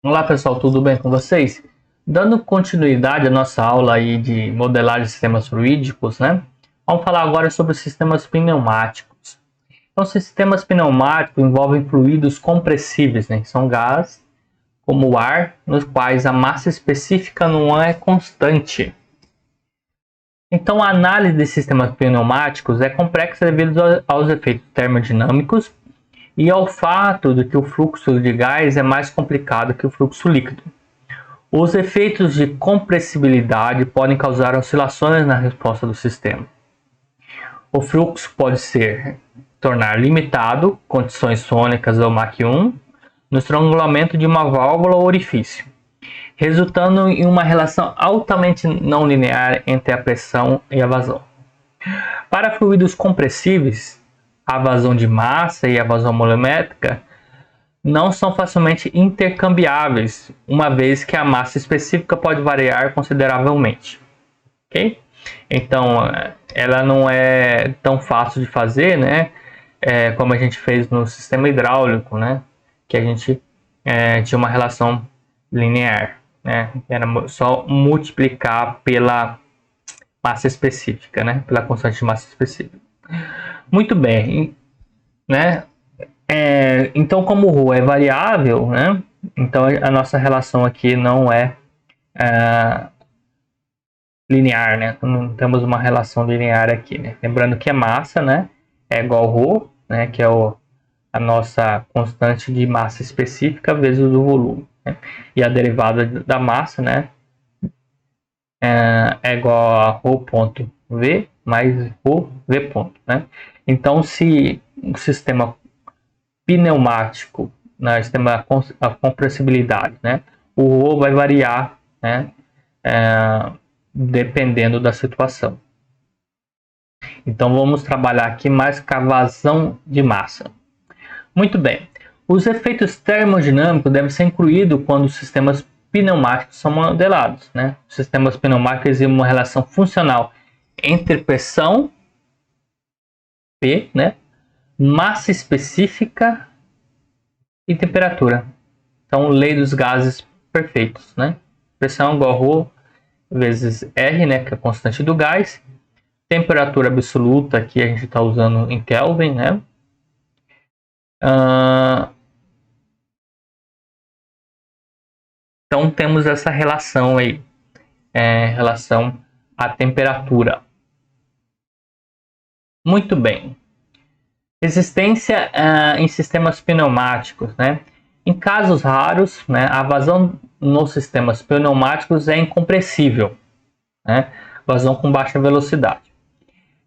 Olá pessoal, tudo bem com vocês? Dando continuidade à nossa aula aí de modelagem de sistemas fluídicos, né? Vamos falar agora sobre os sistemas pneumáticos. Então, sistemas pneumáticos envolvem fluidos compressíveis, né? Que são gases, como o ar, nos quais a massa específica não é constante. Então, a análise de sistemas pneumáticos é complexa devido aos efeitos termodinâmicos e ao fato de que o fluxo de gás é mais complicado que o fluxo líquido. Os efeitos de compressibilidade podem causar oscilações na resposta do sistema. O fluxo pode ser tornar limitado, condições sônicas ou Mach 1, no estrangulamento de uma válvula ou orifício, resultando em uma relação altamente não linear entre a pressão e a vazão. Para fluidos compressíveis, a vazão de massa e a vazão volumétrica não são facilmente intercambiáveis, uma vez que a massa específica pode variar consideravelmente. Ok? Então, ela não é tão fácil de fazer, né? Como a gente fez no sistema hidráulico, né? Que a gente tinha uma relação linear, né? Era só multiplicar pela massa específica, né? Pela constante de massa específica. Muito bem, né? Então, como o ρ é variável, né? Então a nossa relação aqui não é linear, né? Não temos uma relação linear aqui, né? Lembrando que a massa, né, é igual ao ρ, né, que é a nossa constante de massa específica vezes o volume, né? E a derivada da massa, né, é igual a ρ ponto v mais ρ v ponto, né? Então, se o sistema pneumático, né, sistema a compressibilidade, né, o ρ vai variar, né, dependendo da situação. Então vamos trabalhar aqui mais com a vazão de massa. Muito bem. Os efeitos termodinâmicos devem ser incluídos quando os sistemas pneumáticos são modelados, né? Os sistemas pneumáticos exibem uma relação funcional entre pressão, P, né, massa específica e temperatura. Então, lei dos gases perfeitos, né? Pressão igual a ρ vezes R, né, que é a constante do gás. Temperatura absoluta, aqui a gente está usando em Kelvin, né? Então temos essa relação aí, relação à temperatura. Muito bem. Resistência em sistemas pneumáticos, né? Em casos raros, né, a vazão nos sistemas pneumáticos é incompressível, né? Vazão com baixa velocidade.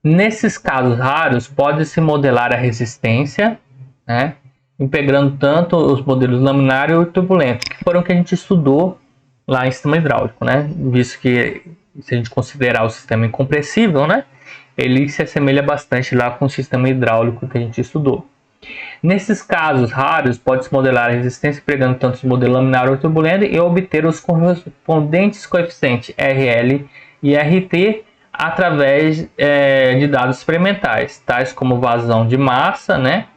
Nesses casos raros, pode-se modelar a resistência, né, integrando tanto os modelos laminar e turbulento, que foram que a gente estudou lá em sistema hidráulico, né? Visto que, se a gente considerar o sistema incompressível, né, ele se assemelha bastante lá com o sistema hidráulico que a gente estudou. Nesses casos raros, pode-se modelar a resistência empregando tanto o modelo laminar ou turbulento e obter os correspondentes coeficientes RL e RT através de dados experimentais, tais como vazão de massa, né,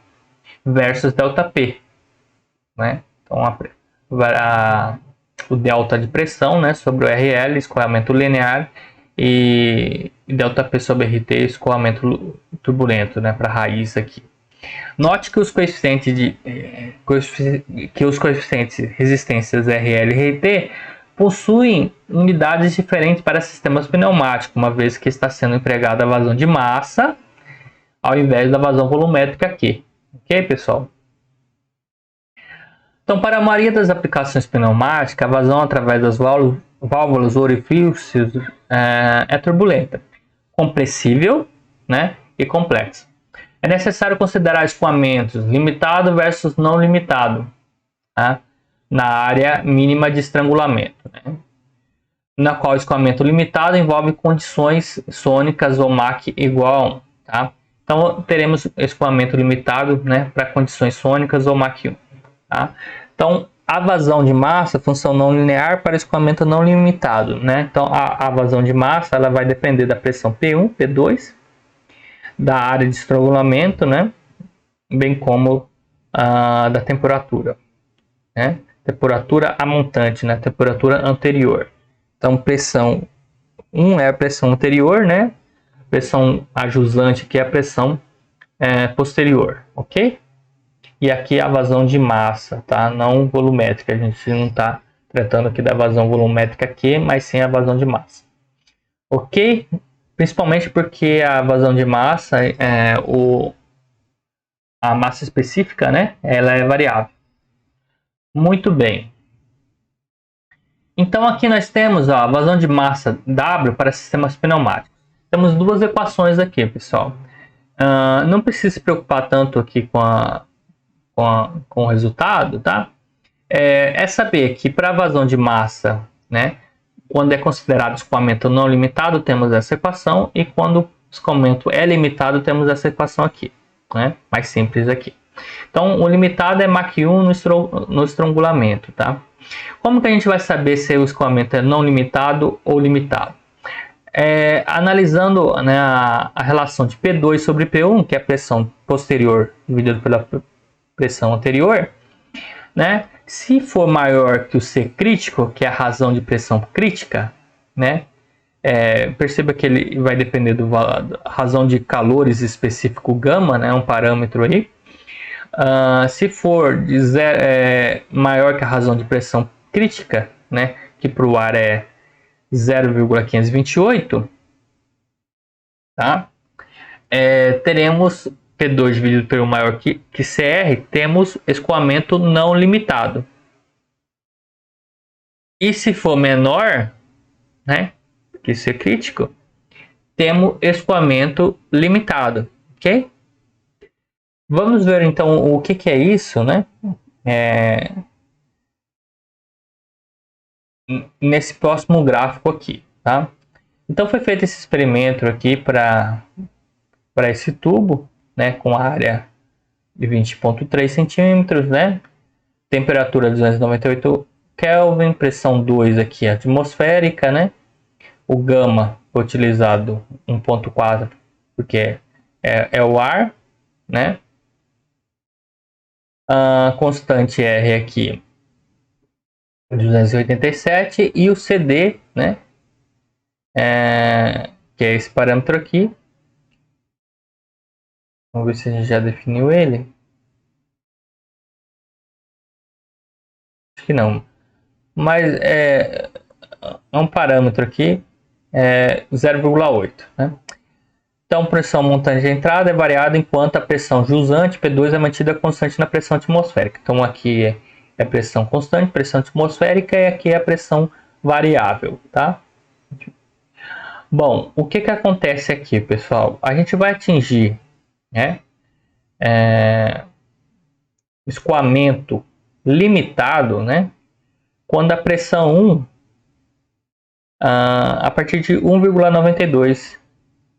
versus ΔP, né? Então o delta de pressão, né, sobre o RL, escoamento linear, e ΔP sobre RT, escoamento turbulento, né, para a raiz aqui. Note que os coeficientes resistências RL e RT possuem unidades diferentes para sistemas pneumáticos, uma vez que está sendo empregada a vazão de massa ao invés da vazão volumétrica aqui. Ok, pessoal? Então, para a maioria das aplicações pneumáticas, a vazão através das válvulas ou orifícios é turbulenta, compressível, né, e complexa. É necessário considerar escoamentos limitado versus não limitado, tá, na área mínima de estrangulamento, né, na qual o escoamento limitado envolve condições sônicas ou Mach igual a 1. Tá? Então, teremos escoamento limitado, né, para condições sônicas ou Mach 1. Tá? Então, a vazão de massa, função não linear para escoamento não limitado. Né? Então, a vazão de massa ela vai depender da pressão P1, P2, da área de estrangulamento, né? Bem como da temperatura. Né? temperatura a montante, né? Temperatura anterior. Então, pressão 1 é a pressão anterior, né? Pressão a jusante aqui é a pressão posterior, ok? E aqui a vazão de massa, tá? Não volumétrica. A gente não está tratando aqui da vazão volumétrica aqui, mas sim a vazão de massa. Ok? Principalmente porque a vazão de massa, a massa específica, né? Ela é variável. Muito bem. Então aqui nós temos a vazão de massa W para sistemas pneumáticos. Temos duas equações aqui, pessoal. Não precisa se preocupar tanto aqui com o resultado, tá? É saber que para a vazão de massa, né, quando é considerado escoamento não limitado, temos essa equação, e quando o escoamento é limitado, temos essa equação aqui, né, mais simples aqui. Então, o limitado é Mach 1 no estrangulamento, tá? Como que a gente vai saber se o escoamento é não limitado ou limitado? Analisando, né, a relação de P2 sobre P1, que é a pressão posterior dividida pela pressão anterior, né? Se for maior que o C crítico, que é a razão de pressão crítica, né? Perceba que ele vai depender da razão de calores específico gama, né? Um parâmetro aí. Se for maior que a razão de pressão crítica, né? Que para o ar é 0,528, tá? Teremos P2 dividido pelo maior que CR, temos escoamento não limitado. E se for menor, né, que C crítico, temos escoamento limitado, ok? Vamos ver então o que é isso, né? Nesse próximo gráfico aqui, tá? Então foi feito esse experimento aqui para esse tubo, né, com área de 20,3 centímetros, né? Temperatura 298 Kelvin, pressão 2 aqui atmosférica, né? O gama foi utilizado 1,4 porque é o ar, né? A constante R aqui 287 e o CD, né? Que é esse parâmetro aqui. Vamos ver se a gente já definiu ele. Acho que não. Mas é um parâmetro aqui, 0,8, né? Então, pressão montante de entrada é variada enquanto a pressão jusante, P2, é mantida constante na pressão atmosférica. Então, aqui é pressão constante, pressão atmosférica, e aqui é a pressão variável, tá? Bom, o que acontece aqui, pessoal? A gente vai atingir, né, escoamento limitado, né, quando a pressão 1, a partir de 1,92,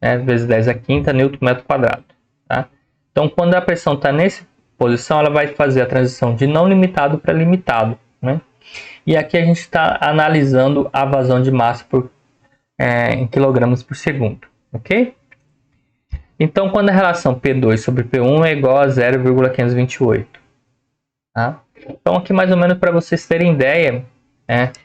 né, vezes 10 a quinta Newton metro quadrado, tá? Então, quando a pressão está nessa posição, ela vai fazer a transição de não limitado para limitado, né? E aqui a gente está analisando a vazão de massa em quilogramas por segundo, ok? Então, quando a relação P2 sobre P1 é igual a 0,528, tá? Então, aqui mais ou menos para vocês terem ideia,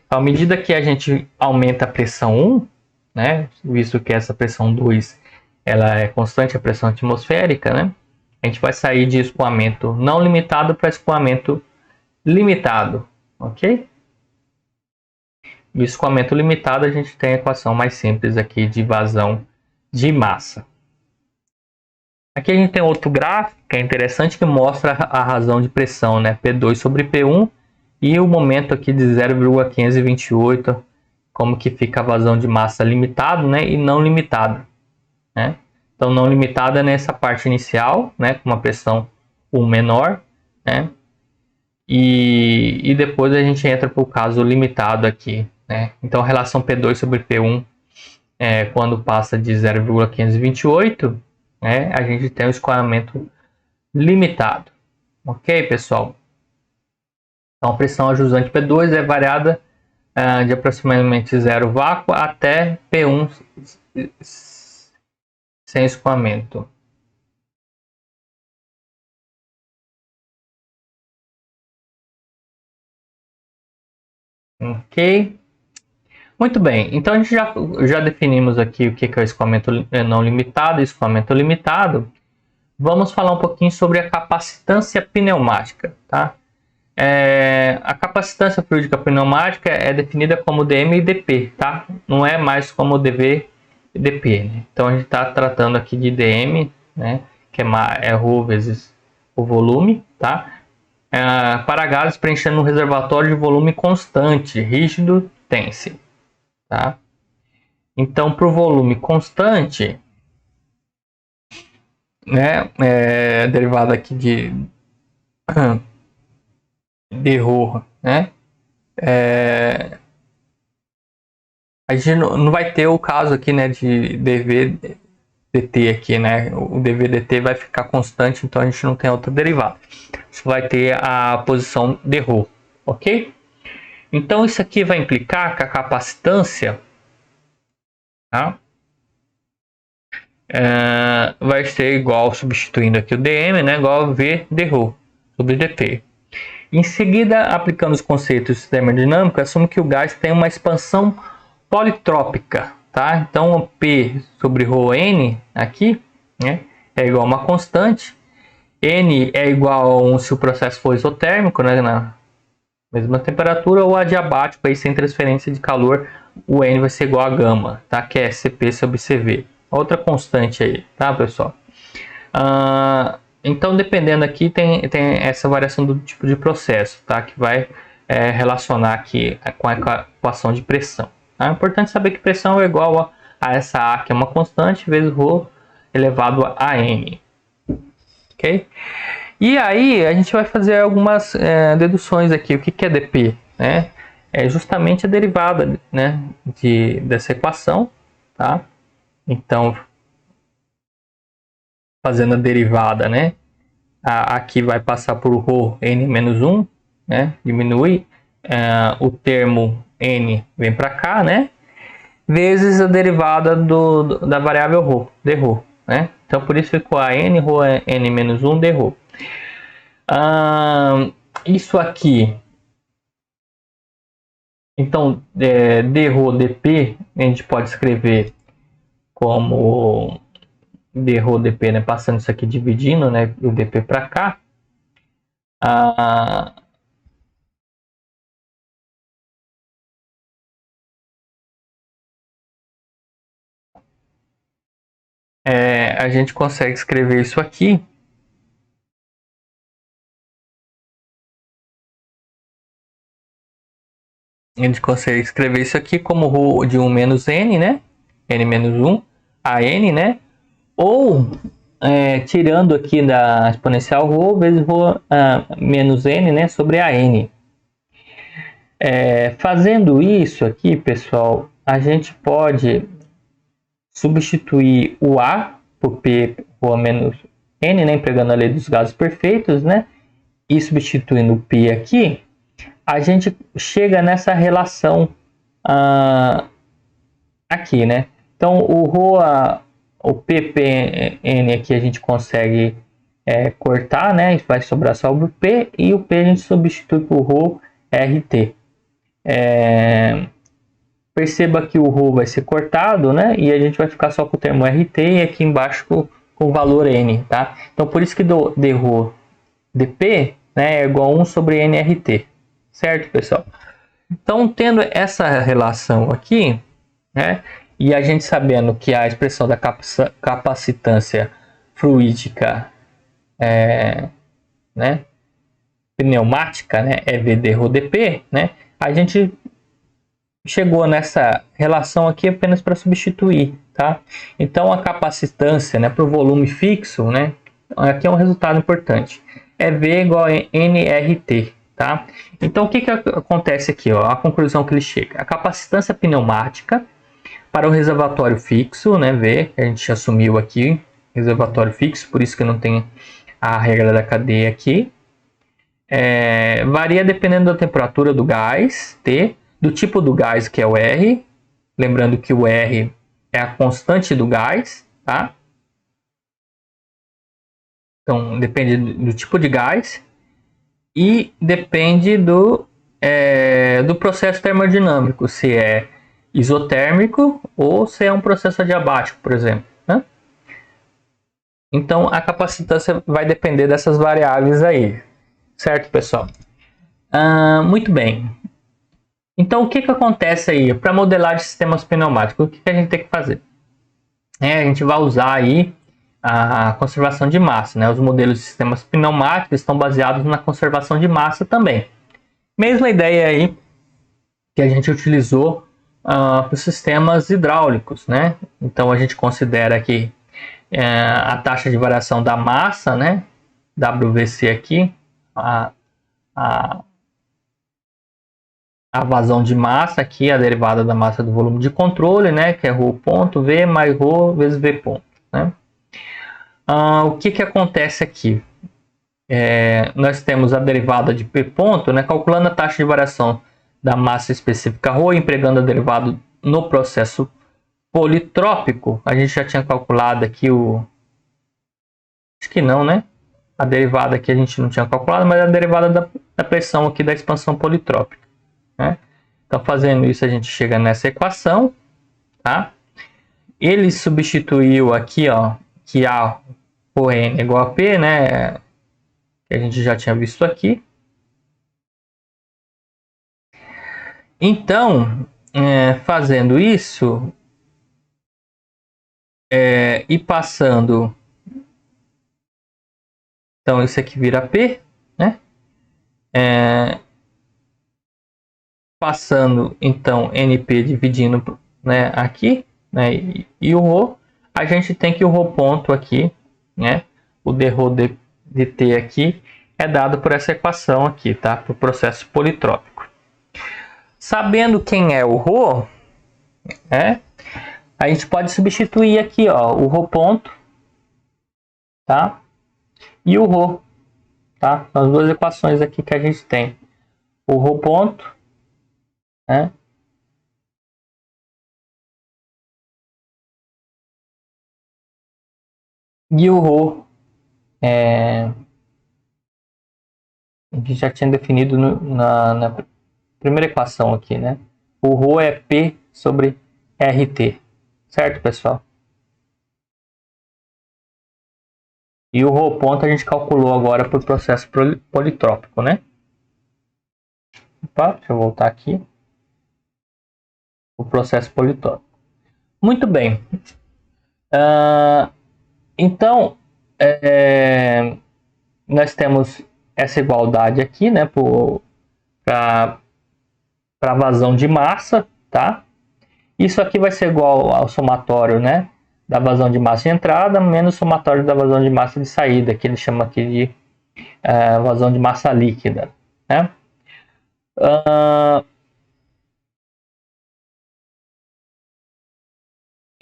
à medida que a gente aumenta a pressão 1, né, visto que essa pressão 2 ela é constante, a pressão atmosférica, né, a gente vai sair de escoamento não limitado para escoamento limitado, ok? E escoamento limitado, a gente tem a equação mais simples aqui de vazão de massa. Aqui a gente tem outro gráfico que é interessante, que mostra a razão de pressão, né, P2 sobre P1, e o momento aqui de 0,528, como que fica a vazão de massa limitado, né, e não limitado, né? Então, não limitada é nessa parte inicial, né, com uma pressão 1 menor, né? E depois a gente entra para o caso limitado aqui, né? Então, a relação P2 sobre P1, quando passa de 0,528, né, a gente tem o escoamento limitado. Ok, pessoal? Então, a pressão ajusante P2 é variada de aproximadamente 0 vácuo até P1 sem escoamento. Ok. Muito bem, então a gente já definimos aqui o que é o escoamento não limitado e escoamento limitado. Vamos falar um pouquinho sobre a capacitância pneumática, tá? A capacitância fluídica pneumática é definida como DM e DP, tá? Não é mais como DV e DP, né? Então a gente está tratando aqui de DM, né? Que é ρ vezes o volume, tá? Para gases preenchendo um reservatório de volume constante, rígido, tense, tá? Então, para o volume constante, né? Derivado aqui de ρ, né? A gente não vai ter o caso aqui, né, de dV/dt aqui, né? O dV/dt vai ficar constante, então a gente não tem outra derivada. Você vai ter a posição de ρ, ok? Então isso aqui vai implicar que a capacitância, tá? Vai ser igual, substituindo aqui o dm, né, igual a v de ρ sobre dt. Em seguida, aplicando os conceitos de termodinâmica, assume que o gás tem uma expansão politrópica, tá? Então, P sobre ρn aqui, né, é igual a uma constante. N é igual a 1 se o processo for isotérmico, né, na mesma temperatura, ou adiabático, aí sem transferência de calor, o N vai ser igual a gama, tá? Que é Cp sobre Cv. Outra constante aí, tá, pessoal? Então, dependendo aqui, tem essa variação do tipo de processo, tá? Que vai relacionar aqui com a equação de pressão. Tá? É importante saber que pressão é igual a essa A, que é uma constante, vezes ρ elevado a N. Ok? E aí, a gente vai fazer algumas deduções aqui. O que é dP? Né? É justamente a derivada, né, dessa equação, tá? Então, fazendo a derivada, né? Aqui vai passar por ρ n-1, né? Diminui. O termo n vem para cá, né? Vezes a derivada da variável ρ, dρ, né? Então, por isso ficou a n, ρ n-1 dρ. Isso aqui, então, dρ dp, a gente pode escrever como dρ dp, né? Passando isso aqui, dividindo, né? O dp para cá. A gente consegue escrever isso aqui. A gente consegue escrever isso aqui como ρ de 1 menos n, né? N menos 1, a n, né? Ou tirando aqui da exponencial ρ vezes ρ menos n, né? Sobre a n. Fazendo isso aqui, pessoal, a gente pode substituir o A por P ρ menos n, né? Empregando a lei dos gases perfeitos, né? E substituindo o P aqui, a gente chega nessa relação aqui, né? Então, o ppn aqui a gente consegue cortar, né? Vai sobrar só o P, e o P a gente substitui por ρ RT. Perceba que o ρ vai ser cortado, né? E a gente vai ficar só com o termo RT e aqui embaixo com o valor N, tá? Então, por isso que dρ dP, né, é igual a 1 sobre nRT. Certo, pessoal? Então, tendo essa relação aqui, né, e a gente sabendo que a expressão da capacitância fluídica né, pneumática, né, é V dρ dP, né, a gente chegou nessa relação aqui apenas para substituir, tá? Então, a capacitância, né, para o volume fixo, né, aqui é um resultado importante, é V igual a nRT. Tá? Então, o que acontece aqui? Ó? A conclusão que ele chega. A capacitância pneumática para o reservatório fixo, né, V, a gente assumiu aqui, reservatório fixo, por isso que não tem a regra da cadeia aqui, varia dependendo da temperatura do gás, T, do tipo do gás, que é o R, lembrando que o R é a constante do gás, tá? Então, depende do tipo de gás, e depende do do processo termodinâmico, se é isotérmico ou se é um processo adiabático, por exemplo, né? Então a capacitância vai depender dessas variáveis aí, certo, pessoal? Muito bem. Então o que acontece aí para modelar de sistemas pneumáticos? O que a gente tem que fazer? A gente vai usar aí a conservação de massa, né? Os modelos de sistemas pneumáticos estão baseados na conservação de massa também. Mesma ideia aí que a gente utilizou para os sistemas hidráulicos, né? Então a gente considera aqui a taxa de variação da massa, né? WVC aqui, a vazão de massa aqui, a derivada da massa do volume de controle, né? Que é ρ ponto V mais ρ vezes V ponto, né? O que acontece aqui? Nós temos a derivada de P ponto, né? Calculando a taxa de variação da massa específica ρ, empregando a derivada no processo politrópico. A gente já tinha calculado aqui acho que não, né? A derivada aqui a gente não tinha calculado, mas a derivada da pressão aqui da expansão politrópica, né? Então, fazendo isso, a gente chega nessa equação, tá? Ele substituiu aqui, ó, que A por N é igual a P, né? Que a gente já tinha visto aqui. Então, fazendo isso e passando, então isso aqui vira P, né? Passando então NP dividindo, né, aqui, né, e o ρ, a gente tem que o ρ ponto aqui, né, o dρ dt aqui é dado por essa equação aqui, tá? Para o processo politrópico. Sabendo quem é o ρ, né, a gente pode substituir aqui, ó, o ρ ponto, tá? E o ρ, tá? As duas equações aqui que a gente tem. O ρ ponto, né? E o ρ a gente já tinha definido na primeira equação aqui, né? O ρ é P sobre RT, certo, pessoal? E o ρ ponto a gente calculou agora para o processo politrópico, né? Opa, deixa eu voltar aqui. O processo politrópico. Muito bem. Então, nós temos essa igualdade aqui, né? Para vazão de massa, tá? Isso aqui vai ser igual ao somatório, né, da vazão de massa de entrada menos o somatório da vazão de massa de saída, que ele chama aqui de vazão de massa líquida, né?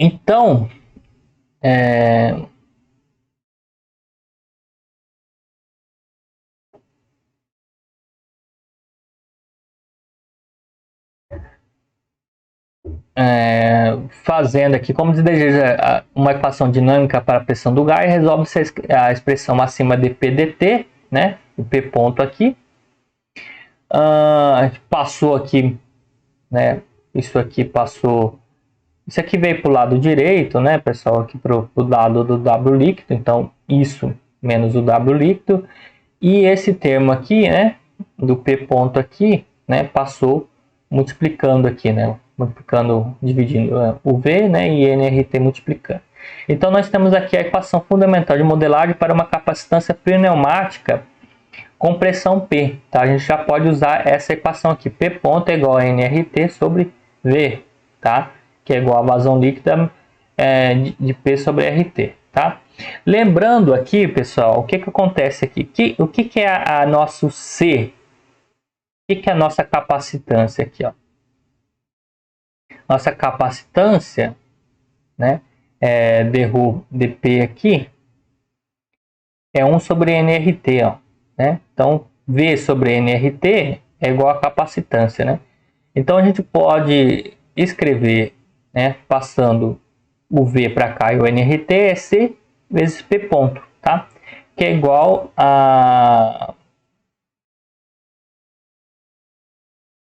Então, fazendo aqui, como se deseja uma equação dinâmica para a pressão do gás, resolve-se a expressão acima de P dt, né? O P ponto aqui. A gente passou aqui, né? Isso aqui passou. Isso aqui veio para o lado direito, né, pessoal? Aqui para o lado do W líquido. Então, isso menos o W líquido. E esse termo aqui, né? Do P ponto aqui, né? Passou multiplicando aqui, né? Multiplicando, dividindo o V, né? E NRT multiplicando. Então, nós temos aqui a equação fundamental de modelagem para uma capacitância pneumática com pressão P, tá? A gente já pode usar essa equação aqui, P ponto é igual a NRT sobre V, tá? Que é igual a vazão líquida de P sobre RT, tá? Lembrando aqui, pessoal, o que acontece aqui? O que é a nosso C? O que é a nossa capacitância aqui, ó? Nossa capacitância, né? dρ dP aqui é 1 sobre NRT, ó, né? Então, V sobre NRT é igual a capacitância, né? Então, a gente pode escrever, né, passando o V para cá e o NRT é C vezes P ponto, tá? Que é igual a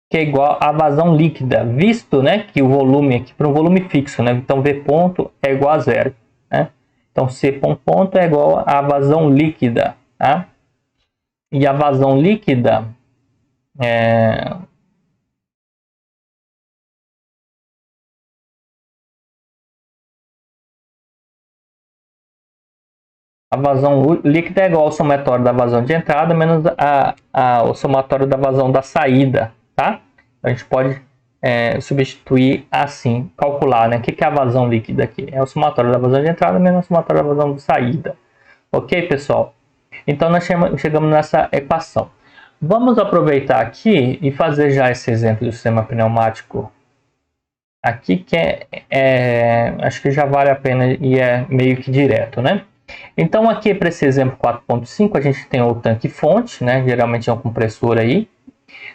que é igual à vazão líquida, visto, né, que o volume aqui para um volume fixo, né? Então V ponto é igual a zero, né? Então C ponto é igual à vazão líquida, tá? E a vazão líquida a vazão líquida é igual ao somatório da vazão de entrada menos o somatório da vazão da saída, tá? A gente pode substituir assim, calcular, né? O que é a vazão líquida aqui? É o somatório da vazão de entrada menos o somatório da vazão de saída. Ok, pessoal? Então, nós chegamos nessa equação. Vamos aproveitar aqui e fazer já esse exemplo do sistema pneumático aqui, que acho que já vale a pena e é meio que direto, né? Então, aqui para esse exemplo 4.5, a gente tem o tanque fonte, né? Geralmente é um compressor aí.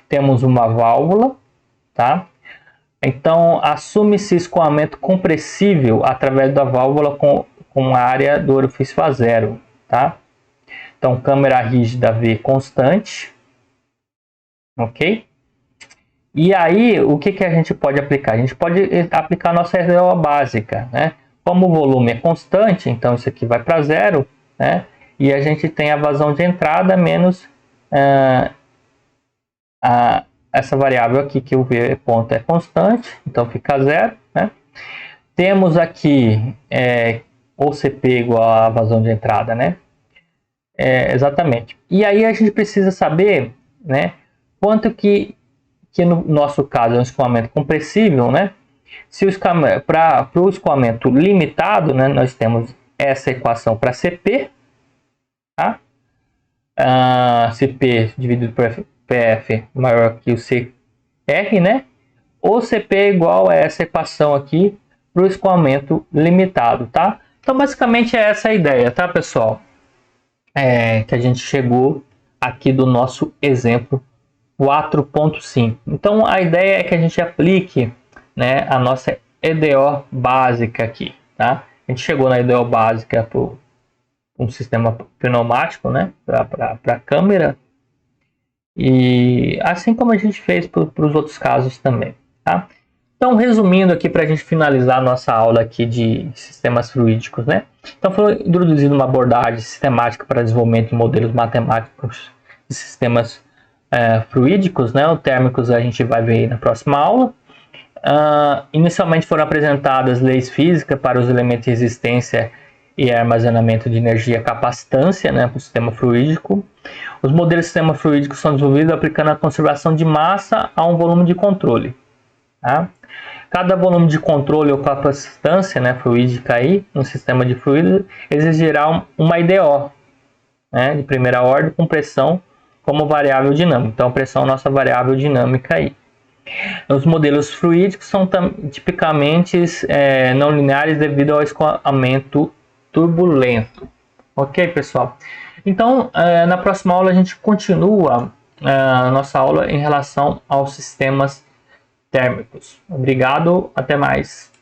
Temos uma válvula, tá? Então, assume-se escoamento compressível através da válvula com a área do orifício a zero, tá? Então, câmara rígida V constante, ok? E aí, o que a gente pode aplicar? A gente pode aplicar a nossa RDO básica, né? Como o volume é constante, então isso aqui vai para zero, né? E a gente tem a vazão de entrada menos essa variável aqui, que o V ponto é constante, então fica zero, né? Temos aqui OCP igual a vazão de entrada, né? Exatamente. E aí a gente precisa saber, né, quanto que no nosso caso é um escoamento compressível, né? Se para o escoamento limitado, né, nós temos essa equação para CP, tá? CP dividido por PF maior que o CR, né? Ou CP é igual a essa equação aqui para o escoamento limitado, tá? Então, basicamente é essa a ideia, tá, pessoal? Que a gente chegou aqui do nosso exemplo 4.5. Então, a ideia é que a gente aplique, né, a nossa EDO básica aqui, tá? A gente chegou na EDO básica para um sistema pneumático, né, para a câmera, e assim como a gente fez para os outros casos também, tá? Então, resumindo aqui para a gente finalizar a nossa aula aqui de sistemas fluídicos, né? Então, foi introduzida uma abordagem sistemática para desenvolvimento de modelos matemáticos de sistemas fluídicos, né? O térmicos a gente vai ver na próxima aula. Inicialmente foram apresentadas leis físicas para os elementos de resistência e armazenamento de energia capacitância, né, para o sistema fluídico. Os modelos de sistema fluídico são desenvolvidos aplicando a conservação de massa a um volume de controle, tá? Cada volume de controle ou capacitância, né, fluídica aí, no sistema de fluido, exigirá uma IDO, né, de primeira ordem com pressão como variável dinâmica. Então, a pressão é a nossa variável dinâmica aí. Os modelos fluídicos são tipicamente não lineares devido ao escoamento turbulento. Ok, pessoal? Então, na próxima aula a gente continua a nossa aula em relação aos sistemas térmicos. Obrigado, até mais.